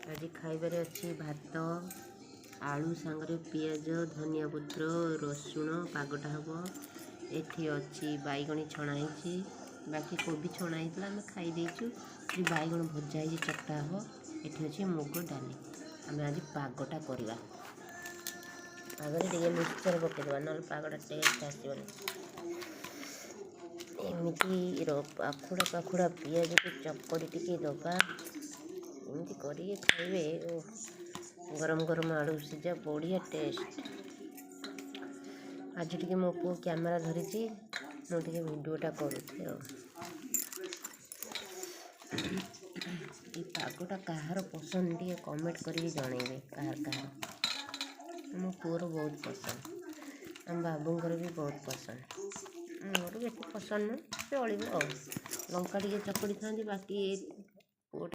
आज खाइबार अच्छी भात आलू सांगरे पियाज धनिया पत्र रसुण पागटा हम एठी अच्छी बैगणी छणाई बाकी कोबी छणाई आम खाईदेचु बैगण भजा ही चकटा हम एठी अच्छी मुग डाली आम आज पागटा करवा पागरे टे मिक्सचर पकईदेवा ना पागटा टेस्ट आसबनी एमती पाखुड़ा पियाज को चकड़ी टिके दबा एमती करके खाइबे गरम गरम आलू सीझा बढ़िया टेस्ट। आज टे मो पु कैमेरा धरी मुझे भिडियोटा करुचे पागटा कहार पसंद टे कमेंट करके जनइबे कहार मो पुअर बहुत पसंद आम बाबूंर भी बहुत पसंद मोर बेस पसंद ना चलो लंका टे चकड़ी था बाकी